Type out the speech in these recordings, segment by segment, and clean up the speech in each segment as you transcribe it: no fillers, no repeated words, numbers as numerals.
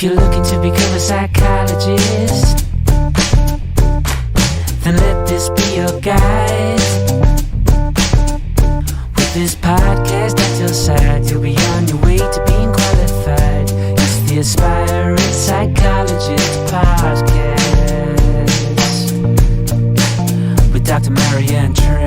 If you're looking to become a psychologist, then let this be your guide. With this podcast at your side, you'll be on your way to being qualified. It's the Aspiring Psychologist Podcast with Dr. Marianne and Trent.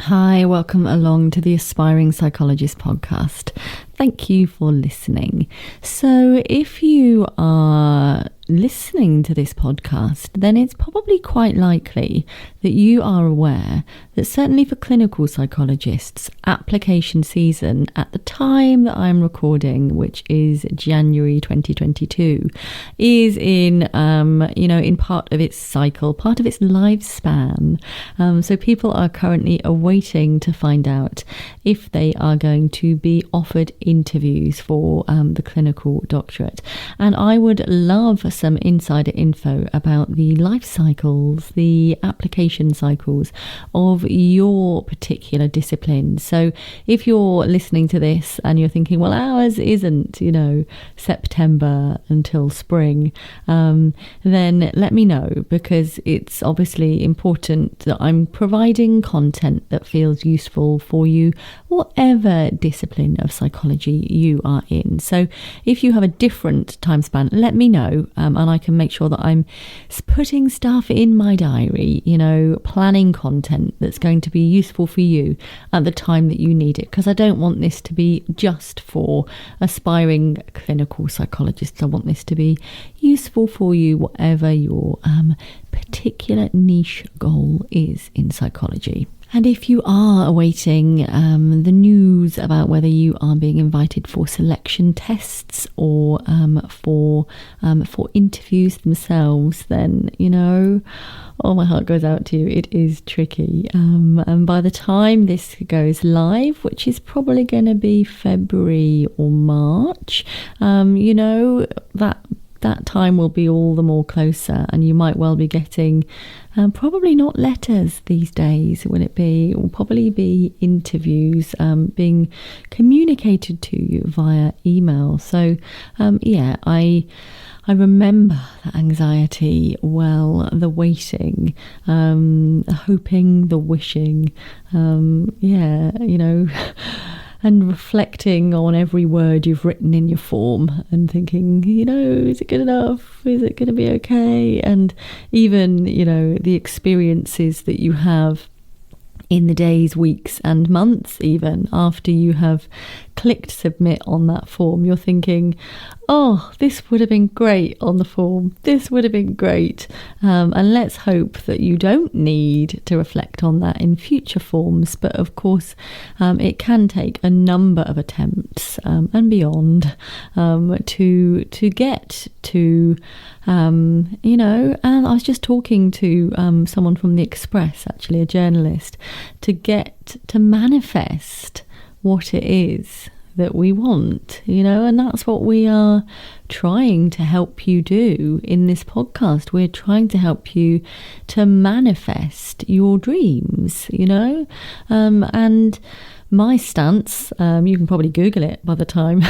Hi, welcome along to the Aspiring Psychologist Podcast. Thank you for listening. So if you are listening to this podcast, then it's probably quite likely that you are aware that certainly for clinical psychologists, application season at the time that I'm recording, which is January 2022, is in part of its cycle, part of its lifespan. So people are currently awaiting to find out if they are going to be offered interviews for the clinical doctorate. And I would love some insider info about the life cycles, the application cycles of your particular discipline. So if you're listening to this and you're thinking, well, ours isn't, September until spring, then let me know, because it's obviously important that I'm providing content that feels useful for you, whatever discipline of psychology you are in. So if you have a different time span, let me know, and I can make sure that I'm putting stuff in my diary, planning content that's going to be useful for you at the time that you need it, because I don't want this to be just for aspiring clinical psychologists. I want this to be useful for you, whatever your particular niche goal is in psychology. And if you are awaiting the news about whether you are being invited for selection tests or for interviews themselves, then, my heart goes out to you. It is tricky. And by the time this goes live, which is probably going to be February or March, that time will be all the more closer, and you might well be getting probably not letters these days. It will probably be interviews being communicated to you via email. So I remember the anxiety, the waiting, the hoping, the wishing, and reflecting on every word you've written in your form and thinking, is it good enough? Is it going to be okay? And even, the experiences that you have in the days, weeks and months, even after you have clicked submit on that form, you're thinking, oh, this would have been great on the form. This would have been great. And let's hope that you don't need to reflect on that in future forms. But of course, it can take a number of attempts and beyond to get to, and I was just talking to someone from the Express, actually a journalist, to get to manifest what it is that we want, and that's what we are trying to help you do in this podcast. We're trying to help you to manifest your dreams, and my stance, you can probably Google it by the time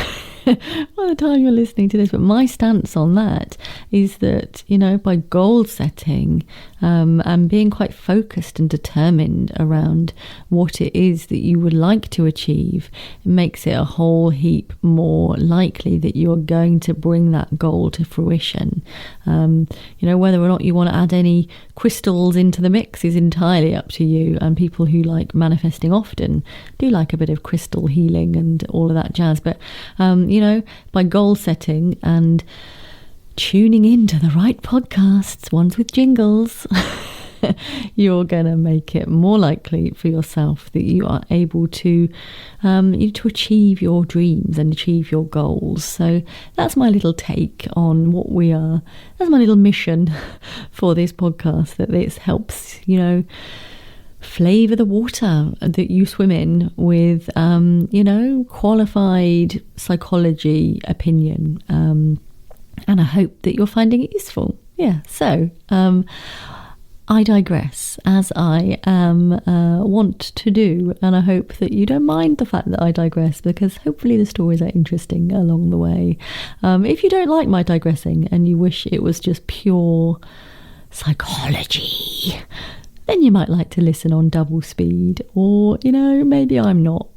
you're listening to this, but my stance on that is that, by goal setting and being quite focused and determined around what it is that you would like to achieve, it makes it a whole heap more likely that you're going to bring that goal to fruition. Whether or not you want to add any crystals into the mix is entirely up to you, and people who like manifesting often do like a bit of crystal healing and all of that jazz. But by goal setting and tuning into the right podcasts, ones with jingles, you're going to make it more likely for yourself that you are able to achieve your dreams and achieve your goals. So that's my little take on what we are. That's my little mission for this podcast, that this helps, flavour the water that you swim in with, qualified psychology opinion. And I hope that you're finding it useful. Yeah. So I digress, as I want to do, and I hope that you don't mind the fact that I digress, because hopefully the stories are interesting along the way. If you don't like my digressing and you wish it was just pure psychology, then you might like to listen on double speed, or, maybe I'm not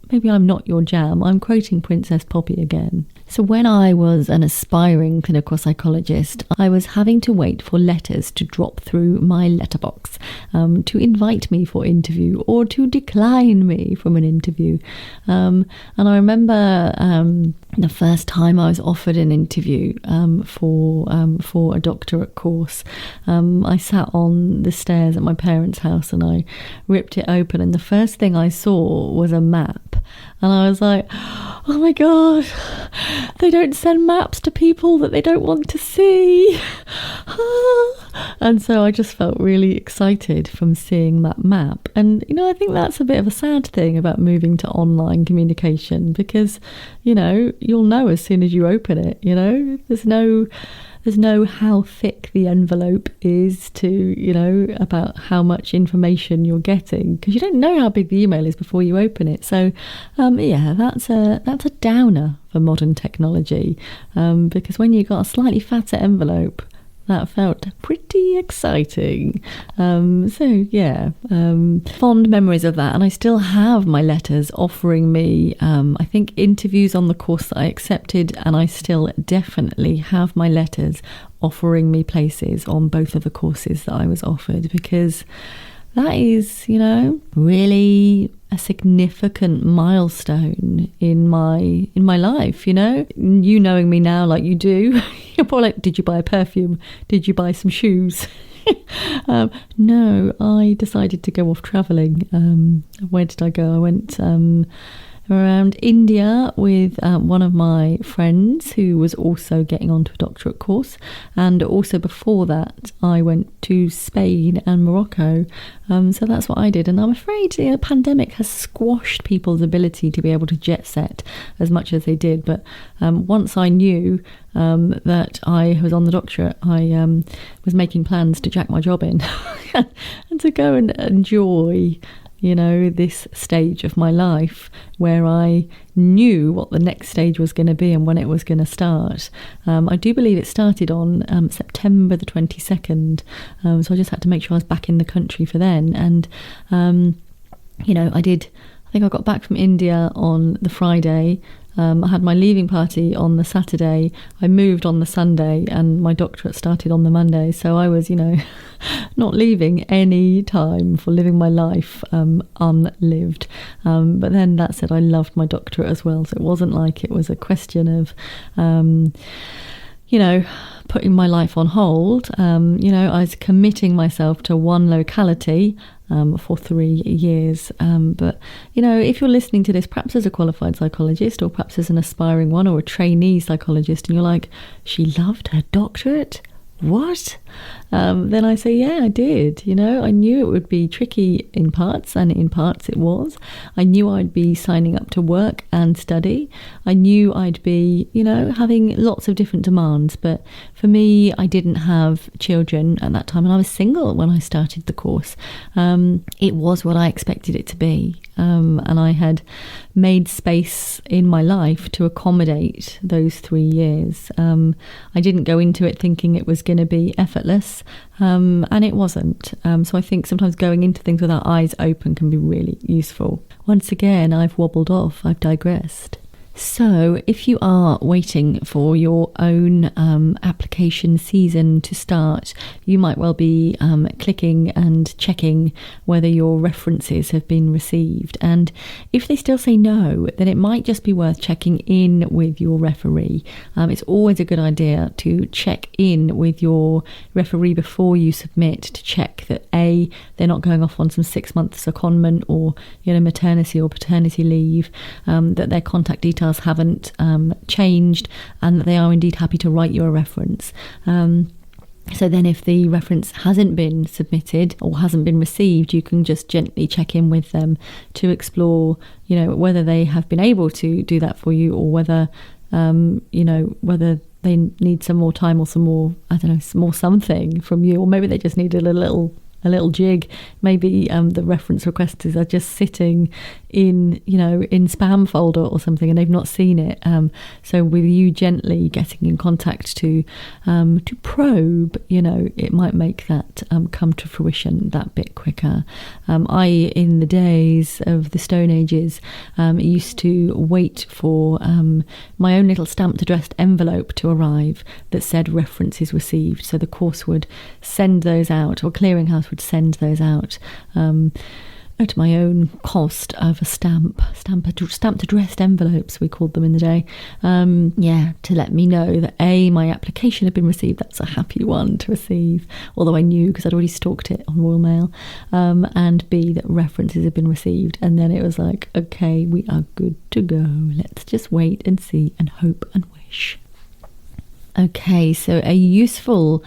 your jam. I'm quoting Princess Poppy again. So when I was an aspiring clinical psychologist, I was having to wait for letters to drop through my letterbox to invite me for interview or to decline me from an interview. And I remember the first time I was offered an interview for a doctorate course. I sat on the stairs at my parents' house and I ripped it open, and the first thing I saw was a map. And I was like, oh my God, they don't send maps to people that they don't want to see. And so I just felt really excited from seeing that map. And, I think that's a bit of a sad thing about moving to online communication, because, you'll know as soon as you open it, there's no how thick the envelope is to, about how much information you're getting, because you don't know how big the email is before you open it. So, that's a downer for modern technology, because when you got a slightly fatter envelope, that felt pretty exciting. Fond memories of that. And I still have my letters offering me, I think, interviews on the course that I accepted, and I still definitely have my letters offering me places on both of the courses that I was offered, because that is, really a significant milestone in my life, You knowing me now like you do, you're probably like, did you buy a perfume? Did you buy some shoes? No, I decided to go off travelling. Where did I go? I went around India with one of my friends who was also getting onto a doctorate course, and also before that I went to Spain and Morocco. So that's what I did, and I'm afraid the pandemic has squashed people's ability to be able to jet set as much as they did. But once I knew that I was on the doctorate, I was making plans to jack my job in and to go and enjoy this stage of my life where I knew what the next stage was going to be and when it was going to start. I do believe it started on September the 22nd, so I just had to make sure I was back in the country for then. And I think I got back from India on the Friday. I had my leaving party on the Saturday. I moved on the Sunday, and my doctorate started on the Monday. So I was, not leaving any time for living my life unlived. But then that said, I loved my doctorate as well. So it wasn't like it was a question of, putting my life on hold. I was committing myself to one locality for 3 years. But, if you're listening to this, perhaps as a qualified psychologist, or perhaps as an aspiring one, or a trainee psychologist, and you're like, she loved her doctorate? What? Then I say, yeah, I did. I knew it would be tricky in parts, and in parts it was. I knew I'd be signing up to work and study. I knew I'd be, having lots of different demands. But for me, I didn't have children at that time, and I was single when I started the course. It was what I expected it to be. And I had made space in my life to accommodate those 3 years. I didn't go into it thinking it was going to be effortless, and it wasn't. So I think sometimes going into things with our eyes open can be really useful. Once again, I've wobbled off, I've digressed. So if you are waiting for your own application season to start, you might well be clicking and checking whether your references have been received. And if they still say no, then it might just be worth checking in with your referee. It's always a good idea to check in with your referee before you submit, to check that A, they're not going off on some 6 months secondment or maternity or paternity leave, that their contact details haven't changed, and that they are indeed happy to write you a reference. So then if the reference hasn't been submitted or hasn't been received, you can just gently check in with them to explore, whether they have been able to do that for you, or whether, whether they need some more time or some more, more something from you, or maybe they just needed a little a little jig. Maybe the reference requesters are just sitting in spam folder or something, and they've not seen it. So with you gently getting in contact to probe, it might make that come to fruition that bit quicker. In the days of the Stone Ages, used to wait for my own little stamped addressed envelope to arrive that said references received. So the course would send those out, or Clearinghouse would send those out at my own cost of a stamped addressed envelopes, we called them in the day, to let me know that A, my application had been received. That's a happy one to receive, although I knew because I'd already stalked it on Royal Mail, and B, that references had been received. And then it was like, okay, we are good to go. Let's just wait and see and hope and wish. Okay, so a useful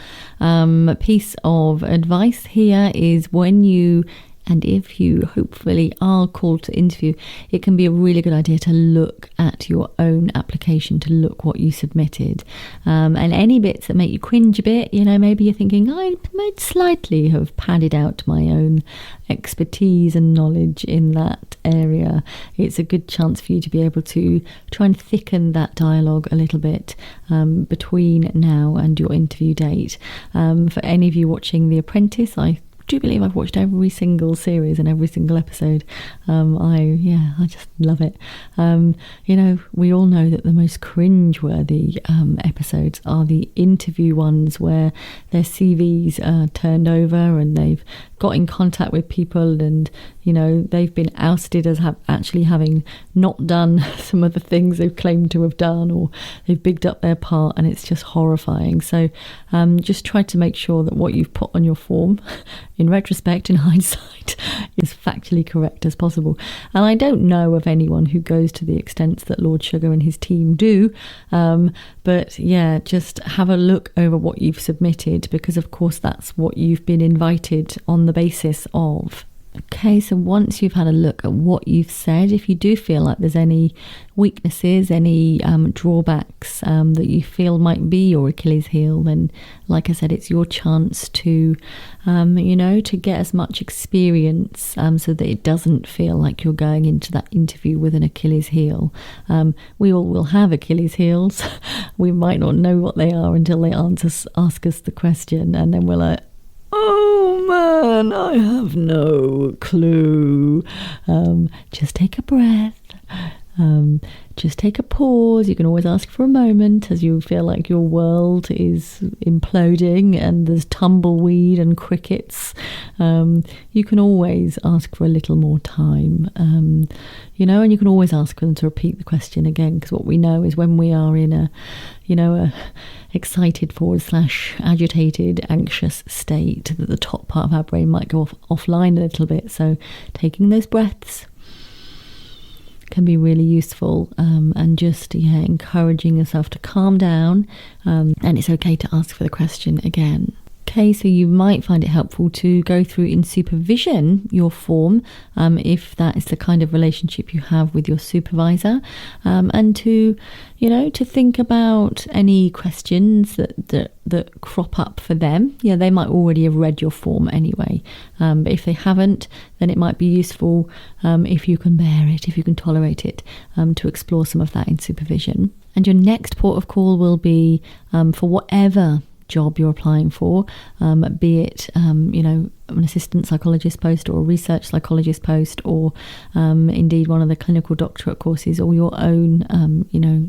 piece of advice here is when you and if you hopefully are called to interview, it can be a really good idea to look at your own application, to look what you submitted. And any bits that make you cringe a bit, maybe you're thinking, I might slightly have padded out my own expertise and knowledge in that area. It's a good chance for you to be able to try and thicken that dialogue a little bit between now and your interview date. For any of you watching The Apprentice, I do believe I've watched every single series and every single episode. I just love it. We all know that the most cringe-worthy episodes are the interview ones where their CVs are turned over and they've got in contact with people and they've been ousted as actually having not done some of the things they've claimed to have done, or they've bigged up their part, and it's just horrifying. So just try to make sure that what you've put on your form, in retrospect, in hindsight, is factually correct as possible. And I don't know of anyone who goes to the extents that Lord Sugar and his team do, but yeah, just have a look over what you've submitted, because of course that's what you've been invited on the basis of. Okay, so once you've had a look at what you've said, if you do feel like there's any weaknesses, any drawbacks that you feel might be your Achilles heel, then like I said, it's your chance to get as much experience so that it doesn't feel like you're going into that interview with an Achilles heel. We all will have Achilles heels. We might not know what they are until they ask us the question, and then we're like, oh man, I have no clue. Just take a breath. Just take a pause. You can always ask for a moment as you feel like your world is imploding and there's tumbleweed and crickets. You can always ask for a little more time, and you can always ask them to repeat the question again, because what we know is when we are in a excited / agitated, anxious state, that the top part of our brain might go offline a little bit. So taking those breaths can be really useful, and just encouraging yourself to calm down, and it's okay to ask for the question again. Okay, so you might find it helpful to go through in supervision your form, if that is the kind of relationship you have with your supervisor, and to think about any questions that crop up for them. They might already have read your form anyway, but if they haven't, then it might be useful, if you can bear it, if you can tolerate it, to explore some of that in supervision. And your next port of call will be for whatever job you're applying for, be it an assistant psychologist post or a research psychologist post, or indeed one of the clinical doctorate courses, or your own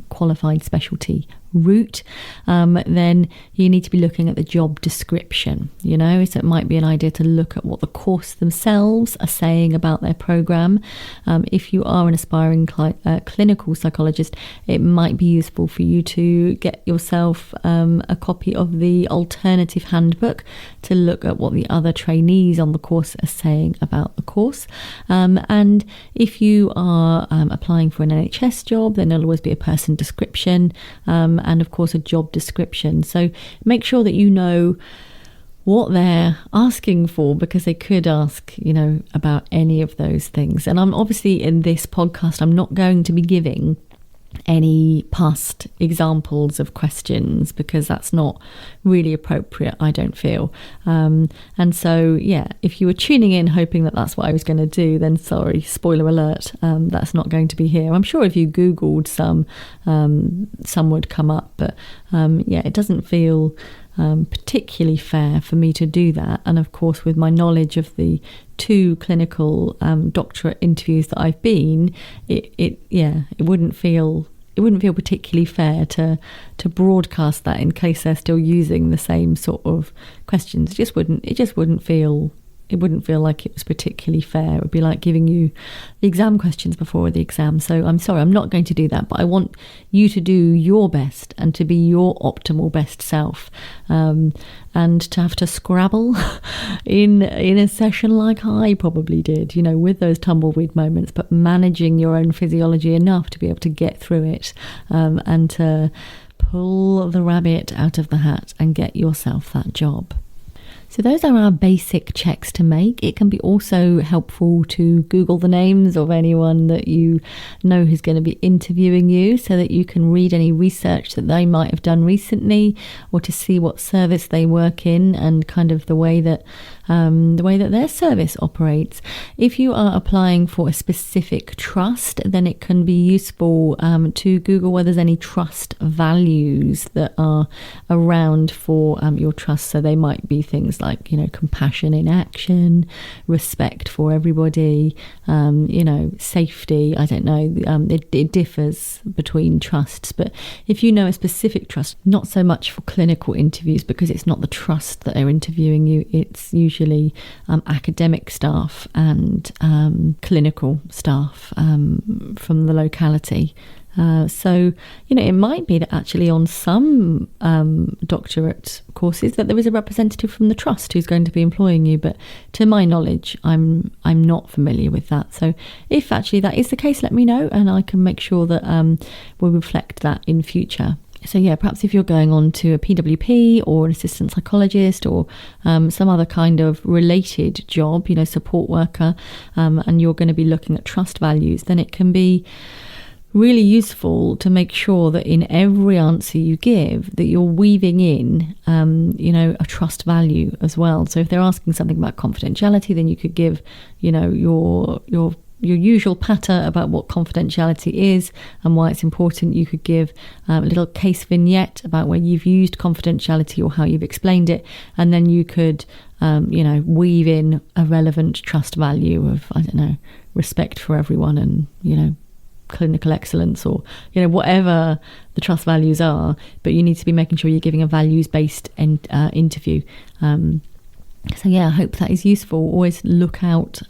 qualified specialty route, then you need to be looking at the job description. So it might be an idea to look at what the course themselves are saying about their program. If you are an aspiring clinical psychologist, it might be useful for you to get yourself a copy of the alternative handbook to look at what the other trainees on the course are saying about the course. And if you are applying for an NHS job, then there'll always be a person description, and of course a job description. So make sure that you know what they're asking for, because they could ask, about any of those things. And I'm obviously, in this podcast, I'm not going to be giving any past examples of questions, because that's not really appropriate, I don't feel. And so, yeah, if you were tuning in hoping that that's what I was going to do, then sorry, spoiler alert, that's not going to be here. I'm sure if you Googled some would come up, but yeah, it doesn't feel particularly fair for me to do that. And of course, with my knowledge of the 2 clinical doctorate interviews that I've been, it wouldn't feel particularly fair to broadcast that in case they're still using the same sort of questions. It just wouldn't feel like it was particularly fair. It would be like giving you the exam questions before the exam. So I'm sorry, I'm not going to do that, but I want you to do your best and to be your optimal best self. And to have to scrabble in a session like I probably did, with those tumbleweed moments, but managing your own physiology enough to be able to get through it, and to pull the rabbit out of the hat and get yourself that job. So those are our basic checks to make. It can be also helpful to Google the names of anyone that you know who's going to be interviewing you, so that you can read any research that they might have done recently, or to see what service they work in and kind of the way that their service operates. If you are applying for a specific trust, then it can be useful to Google whether there's any trust values that are around for your trust. So they might be things like, compassion in action, respect for everybody, safety. I don't know. It differs between trusts. But if you know a specific trust, not so much for clinical interviews, because it's not the trust that are interviewing you, it's usually academic staff and clinical staff from the locality. So, it might be that actually on some doctorate courses that there is a representative from the trust who's going to be employing you, but to my knowledge, I'm not familiar with that. So if actually that is the case, let me know, and I can make sure that we'll reflect that in future. So yeah, perhaps if you're going on to a PWP or an assistant psychologist or some other kind of related job, support worker, and you're going to be looking at trust values, then it can be really useful to make sure that in every answer you give that you're weaving in a trust value as well. So if they're asking something about confidentiality, then you could give your usual patter about what confidentiality is and why it's important. You could give a little case vignette about where you've used confidentiality or how you've explained it, and then you could weave in a relevant trust value of, respect for everyone and clinical excellence, or whatever the trust values are, but you need to be making sure you're giving a values-based interview. So yeah, I hope that is useful. Always look out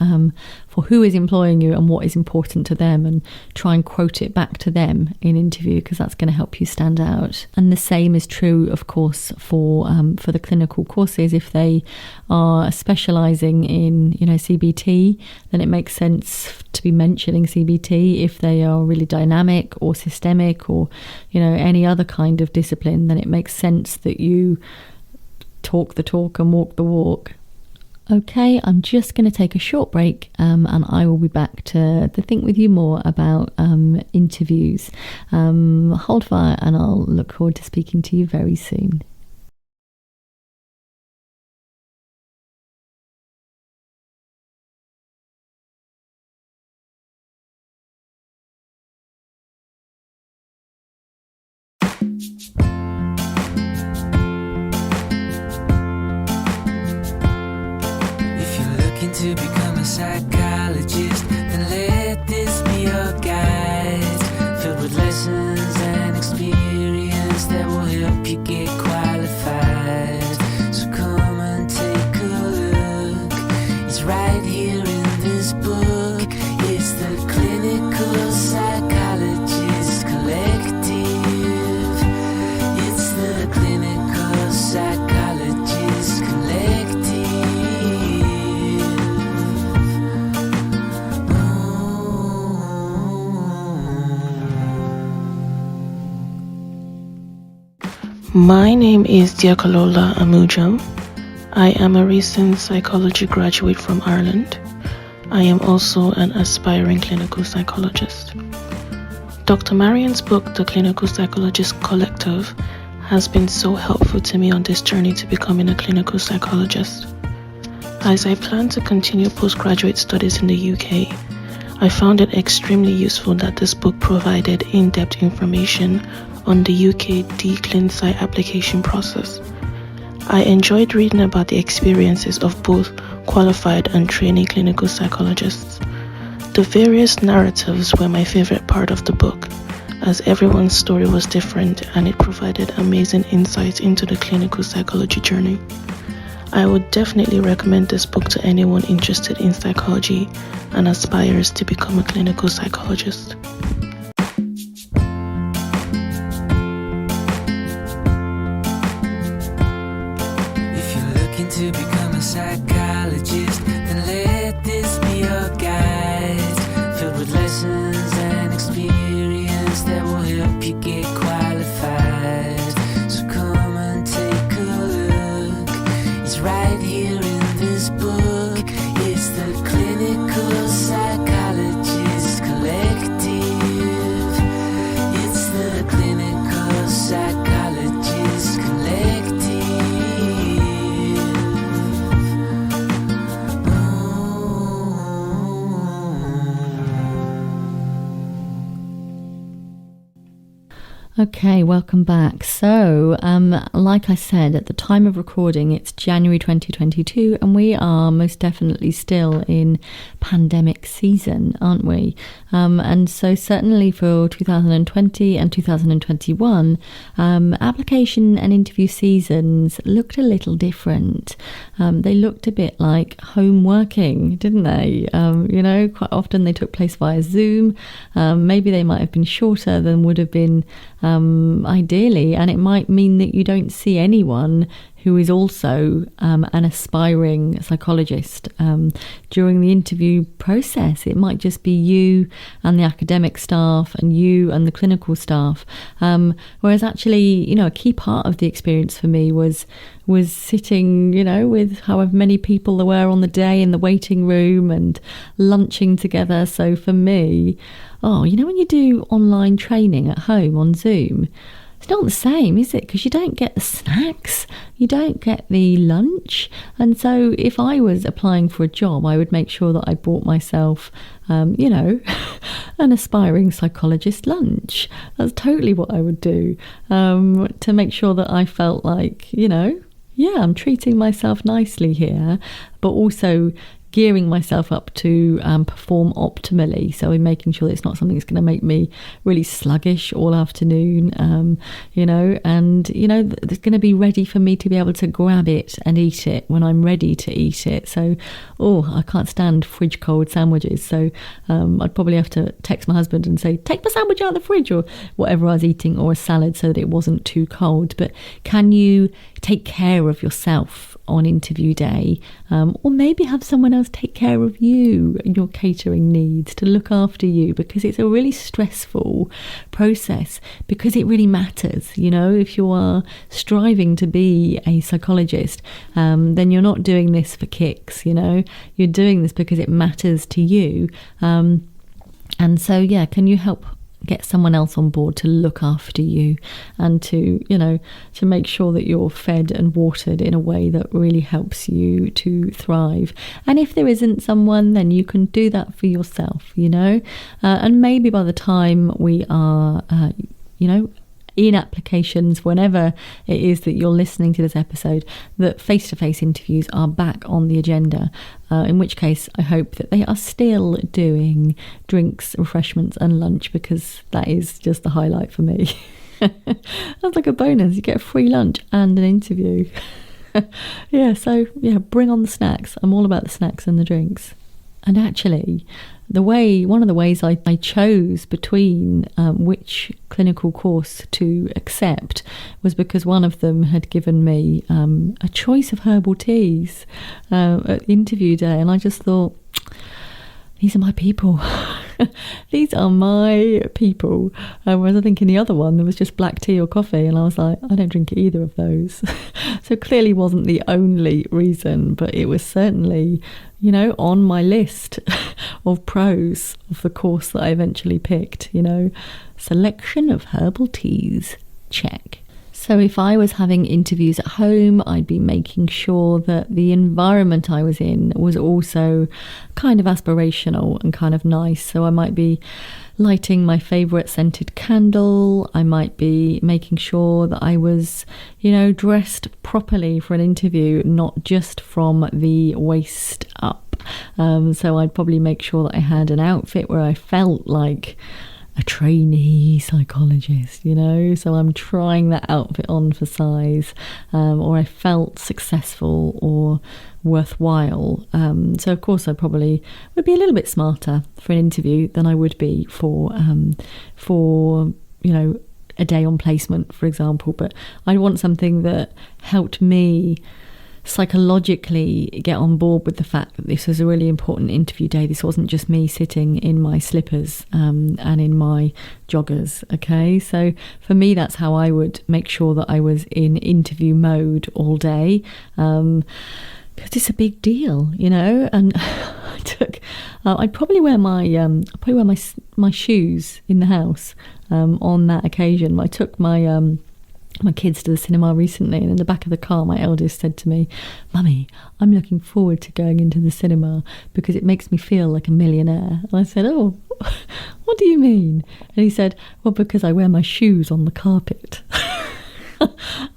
for who is employing you and what is important to them, and try and quote it back to them in interview, because that's going to help you stand out. And the same is true, of course, for the clinical courses. If they are specialising in CBT, then it makes sense to be mentioning CBT. If they are really dynamic or systemic or any other kind of discipline, then it makes sense that you talk the talk and walk the walk. Okay, I'm just going to take a short break, and I will be back to think with you more about interviews. Hold fire, and I'll look forward to speaking to you very soon. To become a psychologist, then let this be your guide, filled with lessons and experience that will help you get qualified. So come and take a look. It's right here in this book. It's the Clinical Psychologist Collective. It's the Clinical Psychologist Collective. My name is Dieko Amujo. I am a recent psychology graduate from Ireland. I am also an aspiring clinical psychologist. Dr. Marianne's book, The Clinical Psychologist Collective, has been so helpful to me on this journey to becoming a clinical psychologist. As I plan to continue postgraduate studies in the UK, I found it extremely useful that this book provided in-depth information on the UK DClinPsy application process. I enjoyed reading about the experiences of both qualified and trainee clinical psychologists. The various narratives were my favorite part of the book, as everyone's story was different and it provided amazing insights into the clinical psychology journey. I would definitely recommend this book to anyone interested in psychology and aspires to become a clinical psychologist. If you're looking to become a psychologist, then let this be your guide, filled with lessons and experience that will help you get qualified. So come and take a look. It's right here in this book. It's the Clinical Psychologist Collective. It's the Clinical Psychologist Collective. Okay, welcome back. So, like I said, at the time of recording, it's January 2022, and we are most definitely still in pandemic season, aren't we? And so certainly for 2020 and 2021, application and interview seasons looked a little different. They looked a bit like home working, didn't they? Quite often they took place via Zoom. Maybe they might have been shorter than would have been ideally, and it might mean that you don't see anyone who is also an aspiring psychologist during the interview process. It might just be you and the academic staff and you and the clinical staff. Whereas actually, a key part of the experience for me was sitting, with however many people there were on the day in the waiting room and lunching together. So for me, when you do online training at home on Zoom, it's not the same, is it? Because you don't get the snacks, you don't get the lunch. And so if I was applying for a job, I would make sure that I bought myself, an aspiring psychologist lunch. That's totally what I would do, to make sure that I felt like, I'm treating myself nicely here, but also gearing myself up to perform optimally. So I'm making sure that it's not something that's going to make me really sluggish all afternoon, it's going to be ready for me to be able to grab it and eat it when I'm ready to eat it. So, I can't stand fridge cold sandwiches. So I'd probably have to text my husband and say, take my sandwich out of the fridge or whatever I was eating, or a salad so that it wasn't too cold. But can you take care of yourself on interview day, or maybe have someone else take care of you and your catering needs, to look after you, because it's a really stressful process, because it really matters. If you are striving to be a psychologist, then you're not doing this for kicks. You're doing this because it matters to you, and so can you help get someone else on board to look after you and to make sure that you're fed and watered in a way that really helps you to thrive. And if there isn't someone, then you can do that for yourself, and maybe by the time we are, in applications, whenever it is that you're listening to this episode, that face-to-face interviews are back on the agenda, in which case I hope that they are still doing drinks, refreshments and lunch, because that is just the highlight for me. That's like a bonus. You get a free lunch and an interview. Bring on the snacks. I'm all about the snacks and the drinks. And actually, one of the ways I chose between which clinical course to accept was because one of them had given me a choice of herbal teas at interview day, and I just thought, these are my people. These are my people. Whereas I think in the other one there was just black tea or coffee, and I was like, I don't drink either of those. So clearly wasn't the only reason, but it was certainly, on my list of pros of the course that I eventually picked, selection of herbal teas, check. So if I was having interviews at home, I'd be making sure that the environment I was in was also kind of aspirational and kind of nice. So I might be lighting my favourite scented candle. I might be making sure that I was, dressed properly for an interview, not just from the waist up. So I'd probably make sure that I had an outfit where I felt like a trainee psychologist, so I'm trying that outfit on for size, or I felt successful or worthwhile. So of course I probably would be a little bit smarter for an interview than I would be for a day on placement, for example. But I want something that helped me psychologically get on board with the fact that this was a really important interview day. This wasn't just me sitting in my slippers and in my joggers. Okay, so for me, that's how I would make sure that I was in interview mode all day, because it's a big deal, And I'd probably wear my shoes in the house on that occasion. I took my kids to the cinema recently, and in the back of the car my eldest said to me, "Mummy, I'm looking forward to going into the cinema because it makes me feel like a millionaire." And I said, "Oh, what do you mean?" And he said, "Well, because I wear my shoes on the carpet." And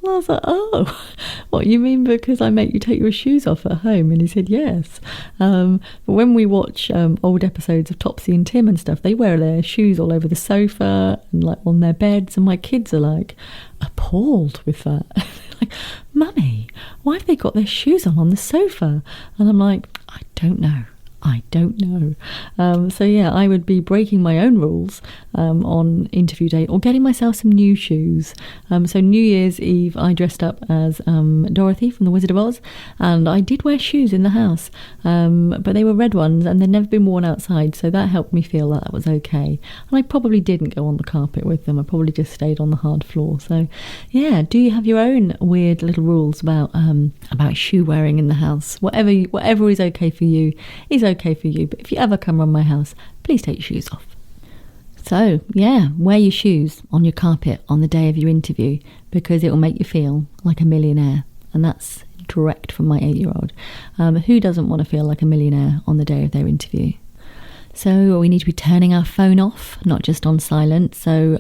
I was like, "Oh, what, you mean because I make you take your shoes off at home?" And he said, "Yes." But when we watch old episodes of Topsy and Tim and stuff, they wear their shoes all over the sofa and like on their beds, and my kids are like appalled with that. Like, "Mummy, why have they got their shoes on the sofa?" And I'm like, I don't know. So yeah, I would be breaking my own rules on interview day, or getting myself some new shoes. So New Year's Eve, I dressed up as Dorothy from The Wizard of Oz, and I did wear shoes in the house, but they were red ones and they'd never been worn outside, so that helped me feel that was okay. And I probably didn't go on the carpet with them. I probably just stayed on the hard floor. So yeah, do you have your own weird little rules about shoe wearing in the house? Whatever is okay for you is okay for you, but if you ever come around my house, please take your shoes off. So yeah, wear your shoes on your carpet on the day of your interview, because it will make you feel like a millionaire. And that's direct from my 8-year-old. Who doesn't want to feel like a millionaire on the day of their interview? So we need to be turning our phone off, not just on silent. So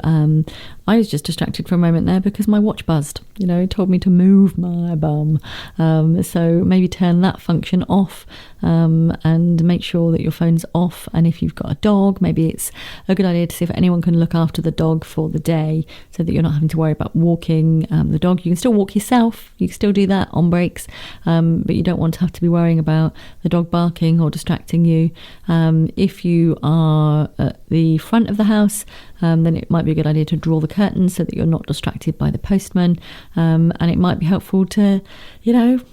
I was just distracted for a moment there because my watch buzzed. It told me to move my bum. So maybe turn that function off, and make sure that your phone's off. And if you've got a dog, maybe it's a good idea to see if anyone can look after the dog for the day, so that you're not having to worry about walking the dog. You can still walk yourself. You can still do that on breaks, but you don't want to have to be worrying about the dog barking or distracting you. If you are at the front of the house, then it might be a good idea to draw the curtains so that you're not distracted by the postman. And it might be helpful to,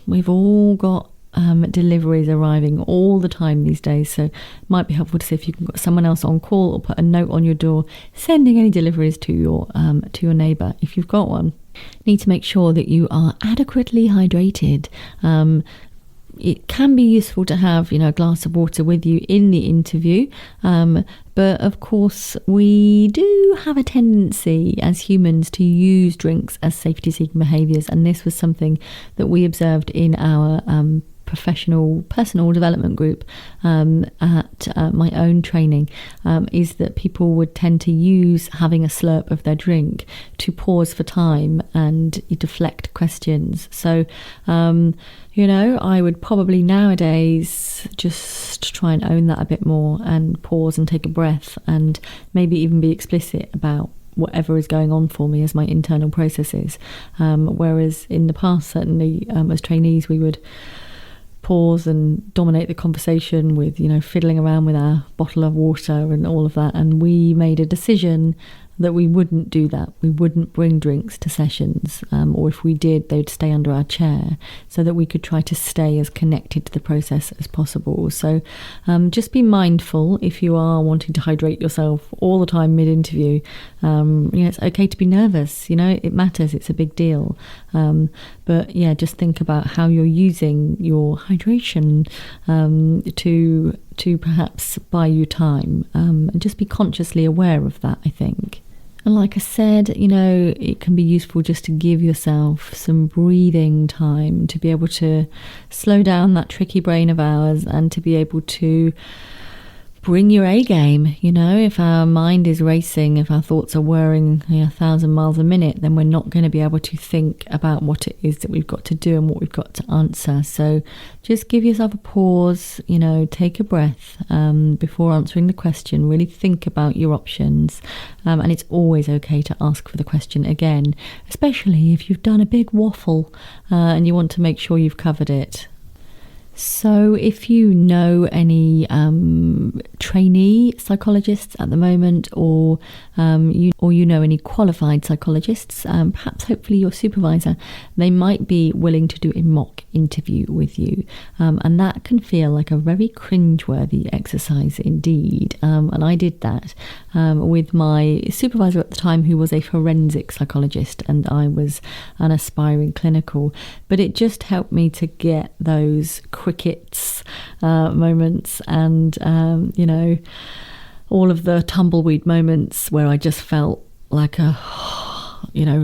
we've all got deliveries arriving all the time these days, so it might be helpful to see if you can get someone else on call, or put a note on your door sending any deliveries to your neighbour if you've got one. You need to make sure that you are adequately hydrated. It can be useful to have, a glass of water with you in the interview. But of course, we do have a tendency as humans to use drinks as safety-seeking behaviours. And this was something that we observed in our professional personal development group at my own training, is that people would tend to use having a slurp of their drink to pause for time and deflect questions. So I would probably nowadays just try and own that a bit more, and pause and take a breath, and maybe even be explicit about whatever is going on for me as my internal processes. Whereas in the past, certainly as trainees, we would pause and dominate the conversation with, fiddling around with our bottle of water and all of that. And we made a decision that we wouldn't do that. We wouldn't bring drinks to sessions, or if we did, they'd stay under our chair, so that we could try to stay as connected to the process as possible. So just be mindful if you are wanting to hydrate yourself all the time mid-interview. It's okay to be nervous, it matters, it's a big deal. But yeah, just think about how you're using your hydration to perhaps buy you time, and just be consciously aware of that, I think. And like I said, it can be useful just to give yourself some breathing time to be able to slow down that tricky brain of ours and to be able to bring your A game. If our mind is racing, if our thoughts are whirring 1,000 miles a minute, then we're not going to be able to think about what it is that we've got to do and what we've got to answer. So just give yourself a pause, take a breath before answering the question. Really think about your options. And it's always okay to ask for the question again, especially if you've done a big waffle and you want to make sure you've covered it. So if you know any trainee psychologists at the moment, or you know any qualified psychologists, perhaps hopefully your supervisor, they might be willing to do a mock interview with you, and that can feel like a very cringeworthy exercise indeed. And I did that with my supervisor at the time, who was a forensic psychologist, and I was an aspiring clinical. But it just helped me to get those crickets moments, and all of the tumbleweed moments where I just felt like a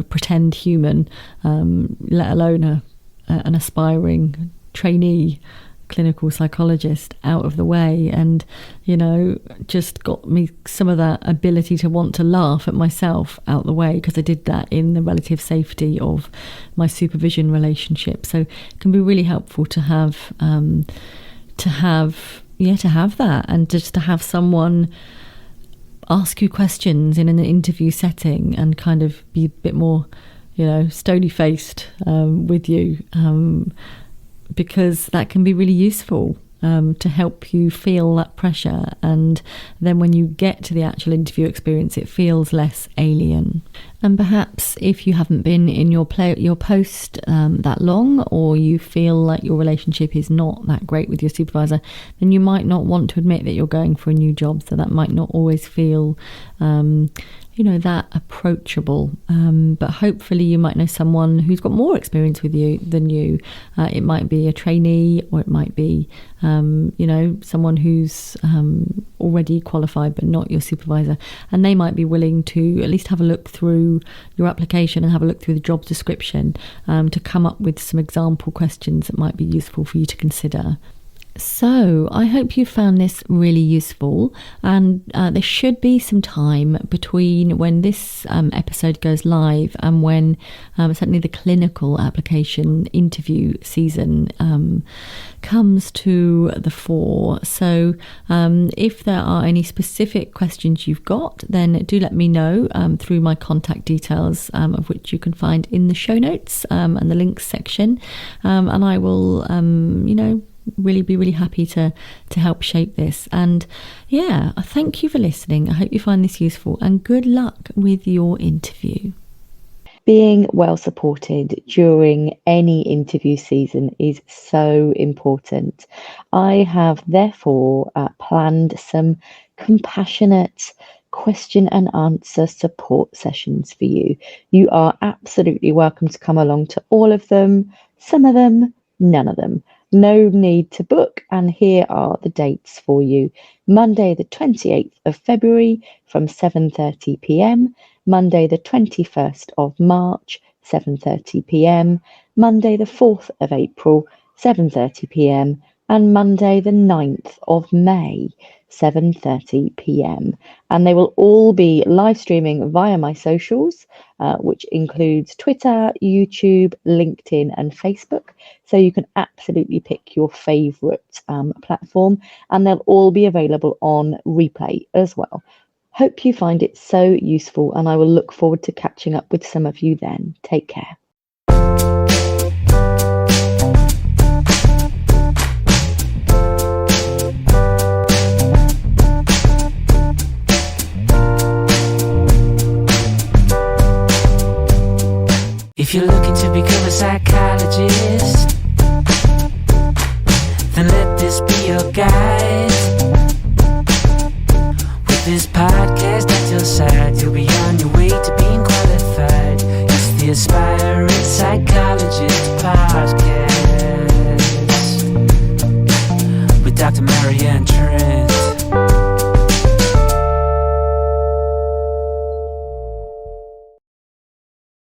pretend human, let alone an aspiring trainee clinical psychologist, out of the way, and just got me some of that ability to want to laugh at myself out the way, because I did that in the relative safety of my supervision relationship. So it can be really helpful to have that, and just to have someone ask you questions in an interview setting and kind of be a bit more stony faced with you, because that can be really useful to help you feel that pressure, and then when you get to the actual interview experience, it feels less alien. And perhaps if you haven't been in your post that long, or you feel like your relationship is not that great with your supervisor, then you might not want to admit that you're going for a new job, so that might not always feel that approachable, but hopefully you might know someone who's got more experience with you than you. It might be a trainee, or it might be someone who's already qualified but not your supervisor, and they might be willing to at least have a look through your application and have a look through the job description to come up with some example questions that might be useful for you to consider. So I hope you found this really useful, and there should be some time between when this episode goes live and when certainly the clinical application interview season comes to the fore. So if there are any specific questions you've got, then do let me know through my contact details, of which you can find in the show notes and the links section, and I will really be really happy to help shape this. And yeah, thank you for listening. I hope you find this useful, and good luck with your interview. Being well supported during any interview season is so important. I have therefore planned some compassionate question and answer support sessions for you. You are absolutely welcome to come along to all of them, some of them, none of them. No need to book, and here are the dates for you. Monday the 28th of February from 7:30 p.m, Monday the 21st of March 7:30 p.m, Monday the 4th of April 7:30 p.m, and Monday the 9th of May 7:30 p.m. And they will all be live streaming via my socials, which includes Twitter, YouTube, LinkedIn and Facebook. So you can absolutely pick your favourite platform, and they'll all be available on replay as well. Hope you find it so useful, and I will look forward to catching up with some of you then. Take care. If you're looking to become a psychologist, then let this be your guide. With this podcast at your side, you'll be on your way to being qualified. It's the Aspiring Psychologist Podcast with Dr. Marianne, Trent.